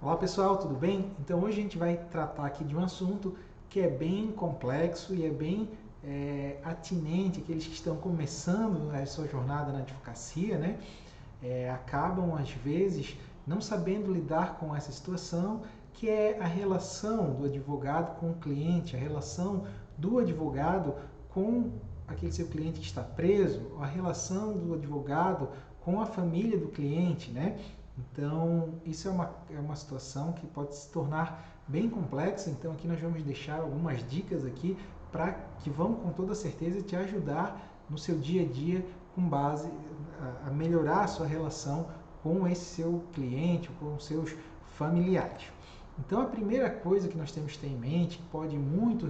Olá pessoal, tudo bem? Então hoje a gente vai tratar aqui de um assunto que é bem complexo e é bem atinente àqueles que estão começando a sua jornada na advocacia, né? Acabam às vezes não sabendo lidar com essa situação, que é a relação do advogado com o cliente, a relação do advogado com aquele seu cliente que está preso, a relação do advogado com a família do cliente, né? Então, isso é uma situação que pode se tornar bem complexa. Então, aqui nós vamos deixar algumas dicas aqui para que vão com toda certeza te ajudar no seu dia a dia com base a melhorar a sua relação com esse seu cliente, com os seus familiares. Então, a primeira coisa que nós temos que ter em mente, que pode muito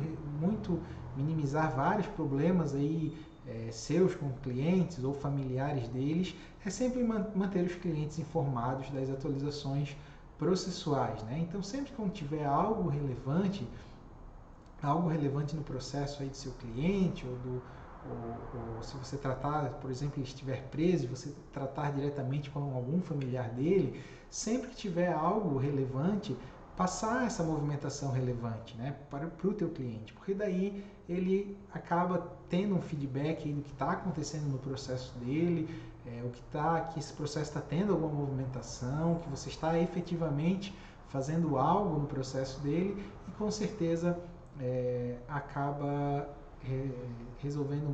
minimizar vários problemas aí seus com clientes ou familiares deles, é sempre manter os clientes informados das atualizações processuais, né? Então, sempre quando tiver algo relevante no processo aí do seu cliente ou se você tratar, por exemplo, ele estiver preso, você tratar diretamente com algum familiar dele, sempre que tiver algo relevante, passar essa movimentação relevante, né, para o teu cliente, porque daí ele acaba tendo um feedback aí do que está acontecendo no processo dele, que esse processo está tendo alguma movimentação, que você está efetivamente fazendo algo no processo dele e com certeza acaba resolvendo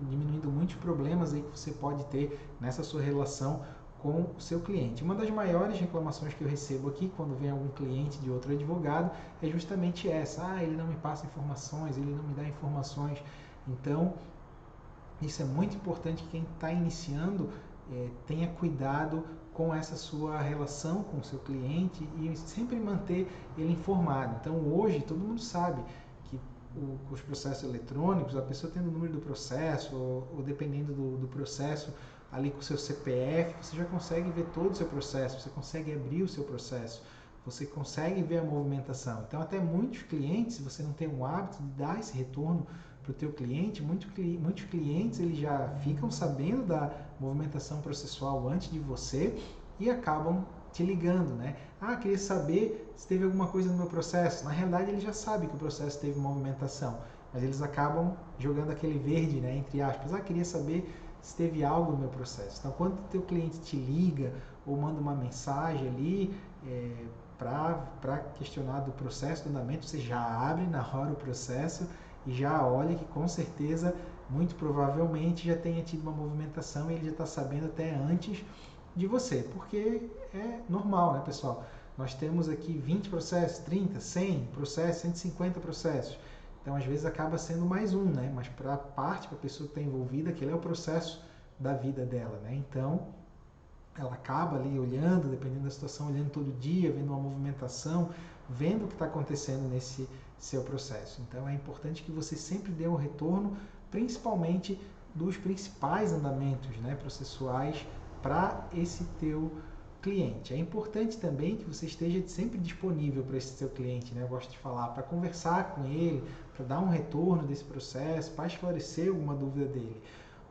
diminuindo muitos problemas aí que você pode ter nessa sua relação com o seu cliente. Uma das maiores reclamações que eu recebo aqui quando vem algum cliente de outro advogado é justamente essa: ele não me passa informações, ele não me dá informações. Então, isso é muito importante que quem está iniciando tenha cuidado com essa sua relação com o seu cliente e sempre manter ele informado. Então, hoje, todo mundo sabe que os processos eletrônicos, a pessoa tendo o número do processo ou dependendo do processo, ali com o seu CPF, você já consegue ver todo o seu processo, você consegue abrir o seu processo, você consegue ver a movimentação. Então, até muitos clientes, se você não tem o hábito de dar esse retorno para o teu cliente, muitos clientes eles já ficam sabendo da movimentação processual antes de você e acabam te ligando, né? Queria saber se teve alguma coisa no meu processo. Na realidade, ele já sabe que o processo teve movimentação, mas eles acabam jogando aquele verde, né, entre aspas. Queria saber se teve algo no meu processo. Então, quando o teu cliente te liga ou manda uma mensagem ali para questionar do processo, do andamento, você já abre na hora o processo e já olha que com certeza, muito provavelmente, já tenha tido uma movimentação e ele já está sabendo até antes de você, porque é normal, né, pessoal? Nós temos aqui 20 processos, 30, 100 processos, 150 processos. Então, às vezes, acaba sendo mais um, né? Mas para a parte, para a pessoa que está envolvida, aquele é o processo da vida dela, né? Então, ela acaba ali olhando, dependendo da situação, olhando todo dia, vendo uma movimentação, vendo o que está acontecendo nesse seu processo. Então, é importante que você sempre dê um retorno, principalmente dos principais andamentos, né, processuais para esse teu cliente. É importante também que você esteja sempre disponível para esse seu cliente, né? Eu gosto de falar, para conversar com ele, para dar um retorno desse processo, para esclarecer alguma dúvida dele.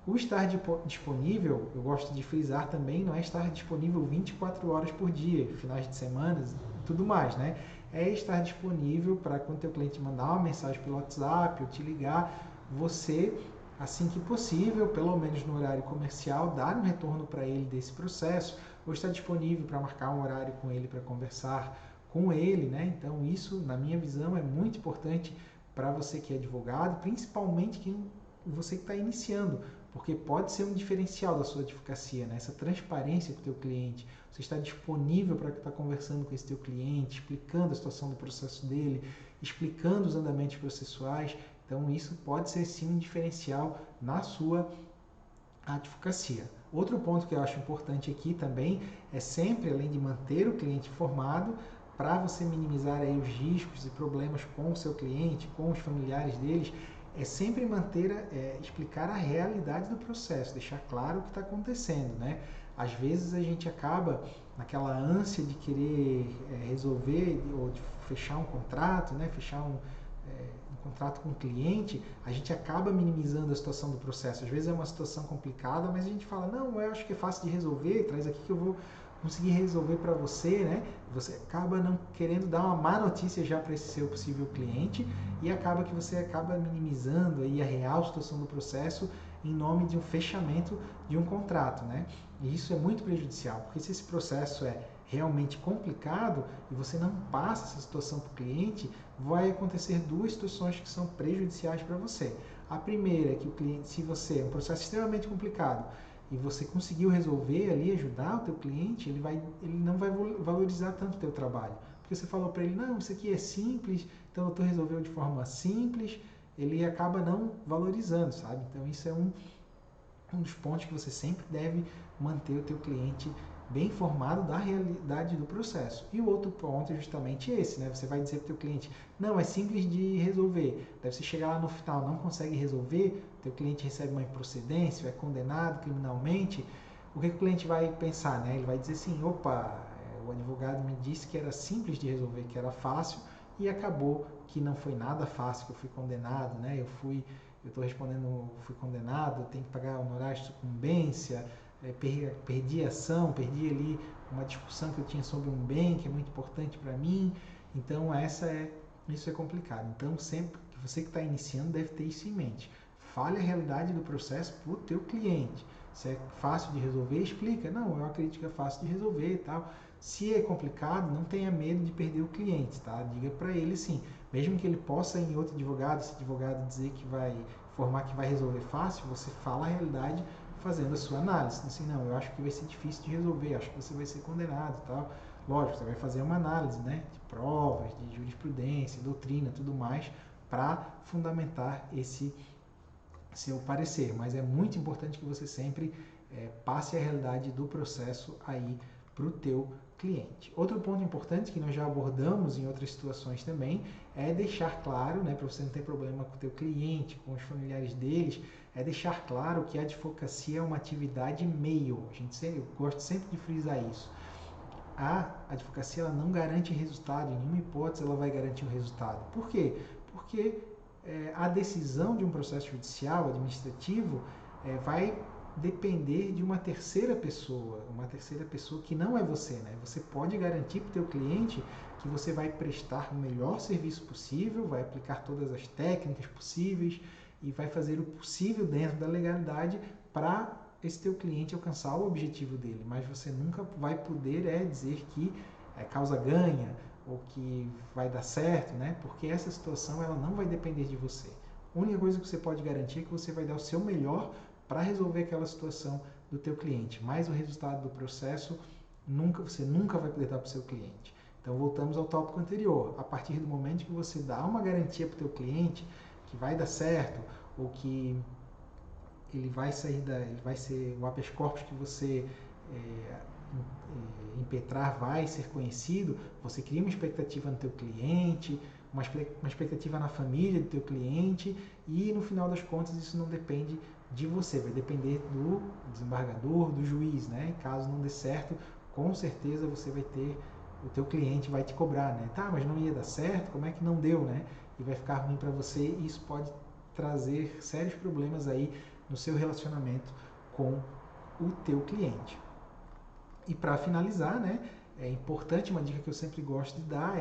O estar disponível, eu gosto de frisar também, não é estar disponível 24 horas por dia, finais de semana e tudo mais, né? É estar disponível para quando o teu cliente mandar uma mensagem pelo WhatsApp ou te ligar, você, assim que possível, pelo menos no horário comercial, dar um retorno para ele desse processo, ou estar disponível para marcar um horário com ele para conversar com ele, né? Então, isso, na minha visão, é muito importante para você que é advogado, principalmente você que está iniciando, porque pode ser um diferencial da sua advocacia, né? Essa transparência com o teu cliente, você está disponível para estar conversando com esse teu cliente, explicando a situação do processo dele, explicando os andamentos processuais. Então, isso pode ser sim um diferencial na sua advocacia. Outro ponto que eu acho importante aqui também é sempre, além de manter o cliente informado, para você minimizar aí os riscos e problemas com o seu cliente, com os familiares deles, é sempre explicar a realidade do processo, deixar claro o que está acontecendo, né? Às vezes a gente acaba naquela ânsia de querer resolver ou de fechar um contrato, né? Fechar um contrato com o cliente, a gente acaba minimizando a situação do processo. Às vezes é uma situação complicada, mas a gente fala, não, eu acho que é fácil de resolver, traz aqui que eu vou conseguir resolver para você, né? Você acaba não querendo dar uma má notícia já para esse seu possível cliente e acaba que você acaba minimizando aí a real situação do processo em nome de um fechamento de um contrato, né? E isso é muito prejudicial, porque se esse processo é realmente complicado e você não passa essa situação para o cliente, vai acontecer duas situações que são prejudiciais para você. A primeira é que o cliente, se você é um processo extremamente complicado e você conseguiu resolver ali, ajudar o teu cliente, ele não vai valorizar tanto o teu trabalho. Porque você falou para ele, não, isso aqui é simples, então tu resolveu de forma simples, ele acaba não valorizando, sabe? Então isso é um dos pontos que você sempre deve manter o teu cliente bem informado da realidade do processo. E o outro ponto é justamente esse, né? Você vai dizer para o teu cliente, não, é simples de resolver. Daí você chegar lá no final, não consegue resolver, teu cliente recebe uma improcedência, é condenado criminalmente, o que o cliente vai pensar, né? Ele vai dizer assim, opa, o advogado me disse que era simples de resolver, que era fácil, e acabou que não foi nada fácil, que eu fui condenado, né? Eu estou respondendo, fui condenado, eu tenho que pagar honorário de sucumbência, perdi a ação, perdi ali uma discussão que eu tinha sobre um bem que é muito importante para mim. Então isso é complicado. Então sempre que você que está iniciando deve ter isso em mente. Fale a realidade do processo para o teu cliente. Se é fácil de resolver, explica. Não, eu acredito que é fácil de resolver e tal. Se é complicado, não tenha medo de perder o cliente, tá? Diga para ele sim. Mesmo que ele possa ir em outro advogado, esse advogado dizer que vai informar que vai resolver fácil, você fala a realidade fazendo a sua análise. Assim, não, eu acho que vai ser difícil de resolver, acho que você vai ser condenado e tal. Lógico, você vai fazer uma análise, né, de provas, de jurisprudência, doutrina, tudo mais, para fundamentar esse seu parecer. Mas é muito importante que você sempre passe a realidade do processo aí para o teu cliente. Outro ponto importante que nós já abordamos em outras situações também é deixar claro, né, para você não ter problema com o teu cliente, com os familiares deles, é deixar claro que a advocacia é uma atividade meio. Eu gosto sempre de frisar isso. A advocacia ela não garante resultado, em nenhuma hipótese ela vai garantir um resultado. Por quê? Porque a decisão de um processo judicial, administrativo, vai depender de uma terceira pessoa que não é você, né? Você pode garantir para o teu cliente que você vai prestar o melhor serviço possível, vai aplicar todas as técnicas possíveis e vai fazer o possível dentro da legalidade para esse teu cliente alcançar o objetivo dele, mas você nunca vai poder dizer que causa ganha ou que vai dar certo, né? Porque essa situação ela não vai depender de você. A única coisa que você pode garantir é que você vai dar o seu melhor para resolver aquela situação do teu cliente, mas o resultado do processo você nunca vai poder dar para o seu cliente. Então voltamos ao tópico anterior. A partir do momento que você dá uma garantia para o teu cliente que vai dar certo ou que ele vai ser o habeas corpus que você impetrar vai ser conhecido, você cria uma expectativa no teu cliente, uma expectativa na família do teu cliente e no final das contas isso não depende de você, vai depender do desembargador, do juiz, né? E caso não dê certo, com certeza você vai ter, o teu cliente vai te cobrar, né? Tá, mas não ia dar certo, como é que não deu, né? E vai ficar ruim para você e isso pode trazer sérios problemas aí no seu relacionamento com o teu cliente. E para finalizar, né, é importante, uma dica que eu sempre gosto de dar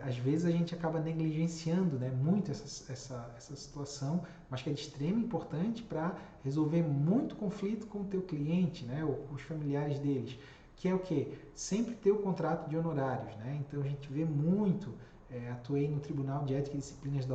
às vezes a gente acaba negligenciando, né, muito essa situação, mas que é de extrema importância para resolver muito conflito com o teu cliente, né, ou com os familiares deles, que é o quê? Sempre ter o contrato de honorários, né? Então a gente vê muito, atuei no Tribunal de Ética e Disciplinas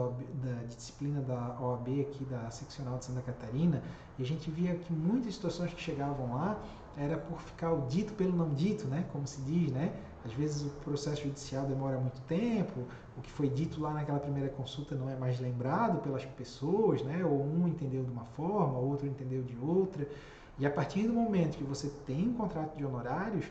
Disciplina da OAB aqui da Seccional de Santa Catarina, e a gente via que muitas situações que chegavam lá era por ficar o dito pelo não dito, né? Como se diz, né? Às vezes o processo judicial demora muito tempo, o que foi dito lá naquela primeira consulta não é mais lembrado pelas pessoas, né? Ou um entendeu de uma forma, o outro entendeu de outra. E a partir do momento que você tem um contrato de honorários,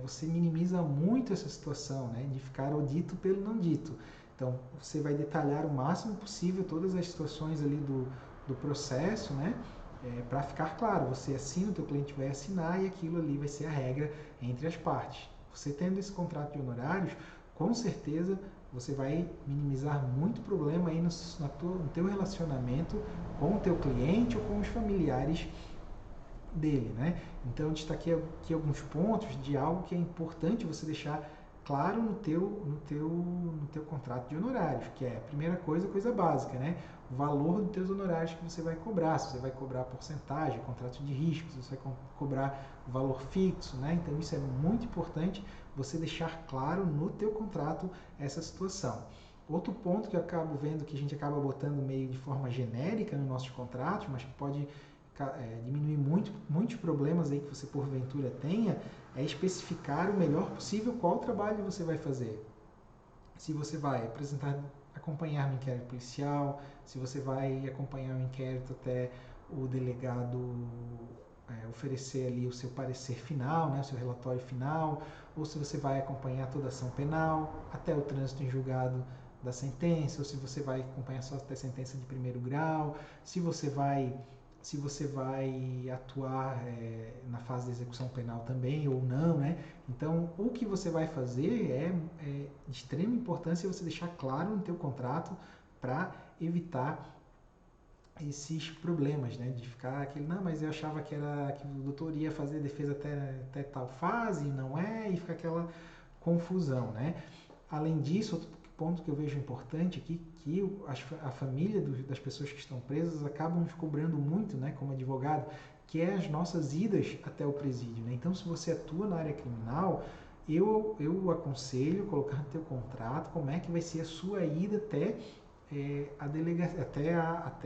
você minimiza muito essa situação, né? De ficar o dito pelo não dito. Então, você vai detalhar o máximo possível todas as situações ali do processo, né? Para ficar claro, você assina, o teu cliente vai assinar e aquilo ali vai ser a regra entre as partes. Você tendo esse contrato de honorários, com certeza você vai minimizar muito problema aí no teu relacionamento com o teu cliente ou com os familiares dele, né? Então eu destaquei aqui alguns pontos de algo que é importante você deixar claro no teu contrato de honorários, que é a primeira coisa básica, né? O valor dos teus honorários que você vai cobrar, se você vai cobrar porcentagem, contrato de risco, se você vai cobrar valor fixo, né? Então isso é muito importante você deixar claro no teu contrato essa situação. Outro ponto que eu acabo vendo que a gente acaba botando meio de forma genérica nos nossos contratos, mas que pode diminuir muitos problemas aí que você porventura tenha, é especificar o melhor possível qual trabalho você vai fazer. Se você vai acompanhar no inquérito policial, se você vai acompanhar o inquérito até o delegado oferecer ali o seu parecer final, né, o seu relatório final, ou se você vai acompanhar toda a ação penal, até o trânsito em julgado da sentença, ou se você vai acompanhar só até a sentença de primeiro grau, se você vai atuar na fase de execução penal também ou não, né? Então, o que você vai fazer é de extrema importância você deixar claro no teu contrato para evitar esses problemas, né? De ficar aquele, não, mas eu achava que o doutor ia fazer defesa até tal fase, não é, e fica aquela confusão, né? Além disso, outro ponto que eu vejo importante aqui, que a família das pessoas que estão presas acabam nos cobrando muito, né, como advogado, que é as nossas idas até o presídio, né? Então, se você atua na área criminal, eu aconselho colocar no teu contrato como é que vai ser a sua ida até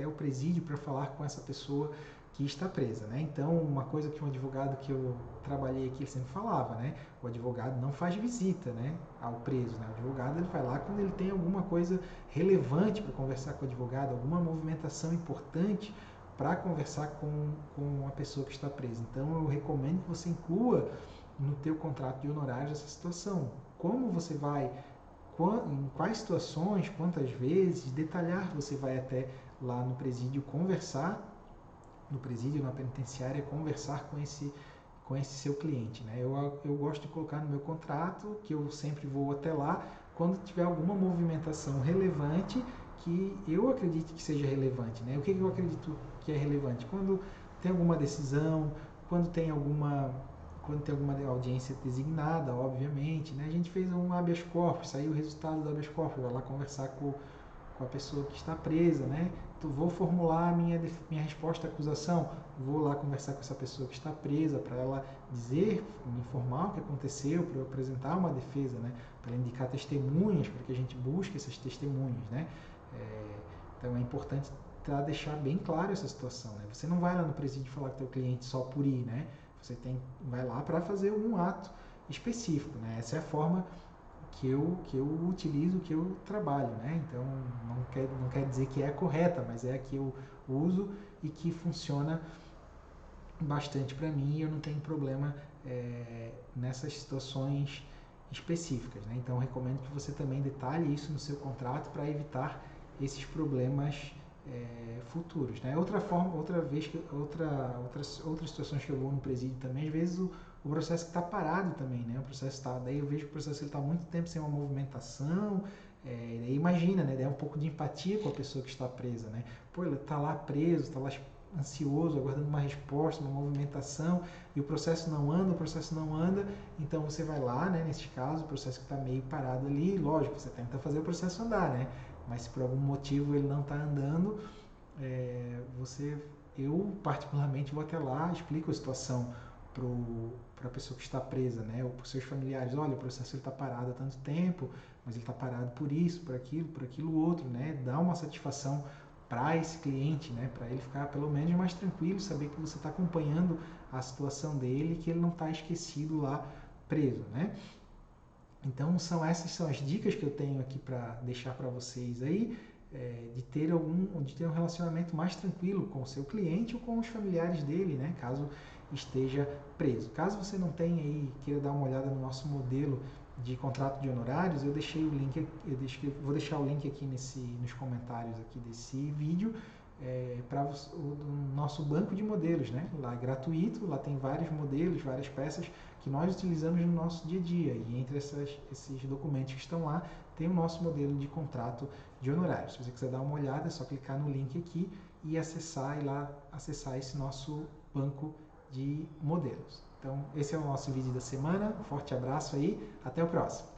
o presídio para falar com essa pessoa que está presa, né? Então, uma coisa que um advogado que eu trabalhei aqui, ele sempre falava, né? O advogado não faz visita, né, ao preso, né? O advogado ele vai lá quando ele tem alguma coisa relevante para conversar com o advogado, alguma movimentação importante para conversar com a pessoa que está presa. Então, eu recomendo que você inclua no teu contrato de honorários essa situação. Como você vai, em quais situações, quantas vezes, detalhar você vai até lá no presídio conversar, no presídio, na penitenciária, conversar com esse seu cliente, né? Eu gosto de colocar no meu contrato que eu sempre vou até lá quando tiver alguma movimentação relevante que eu acredite que seja relevante, né? O que eu acredito que é relevante? Quando tem alguma decisão, quando tem alguma audiência designada, obviamente, né? A gente fez um habeas corpus, saiu o resultado do habeas corpus, vai lá conversar com a pessoa que está presa, né? Então, vou formular a minha resposta à acusação, vou lá conversar com essa pessoa que está presa para ela dizer, me informar o que aconteceu, para eu apresentar uma defesa, né? Para ela indicar testemunhas, para que a gente busque essas testemunhas, né? Então é importante deixar bem claro essa situação, né? Você não vai lá no presídio falar com o teu cliente só por ir, né? Você vai lá para fazer um ato específico, né? Essa é a forma que eu utilizo, que eu trabalho, né? Então não quer dizer que é a correta, mas é a que eu uso e que funciona bastante para mim e eu não tenho problema nessas situações específicas, né? Então recomendo que você também detalhe isso no seu contrato para evitar esses problemas futuros, né? Outras situações que eu vou no presídio também, às vezes o processo que está parado também, né? O processo está, daí eu vejo que o processo está muito tempo sem uma movimentação, daí imagina, né? Daí é um pouco de empatia com a pessoa que está presa, né? Pô, ele está lá preso, está lá ansioso, aguardando uma resposta, uma movimentação, e o processo não anda, então você vai lá, né? Neste caso, o processo que está meio parado ali, lógico, você tenta fazer o processo andar, né? Mas se por algum motivo ele não está andando, eu particularmente vou até lá, explico a situação para a pessoa que está presa, né? Ou para os seus familiares, olha, o processo está parado há tanto tempo, mas ele está parado por isso, por aquilo outro, né? Dá uma satisfação para esse cliente, né? Para ele ficar pelo menos mais tranquilo, saber que você está acompanhando a situação dele, que ele não está esquecido lá preso, né? Então essas são as dicas que eu tenho aqui para deixar para vocês aí, de ter um relacionamento mais tranquilo com o seu cliente ou com os familiares dele, né? Caso esteja preso. Caso você não tenha aí, queira dar uma olhada no nosso modelo de contrato de honorários, vou deixar o link aqui nos comentários aqui desse vídeo, para o nosso banco de modelos, né? Lá é gratuito, lá tem vários modelos, várias peças que nós utilizamos no nosso dia a dia, e entre esses documentos que estão lá, tem o nosso modelo de contrato de honorários. Se você quiser dar uma olhada, é só clicar no link aqui e acessar esse nosso banco de modelos. Então, esse é o nosso vídeo da semana. Um forte abraço aí. Até o próximo.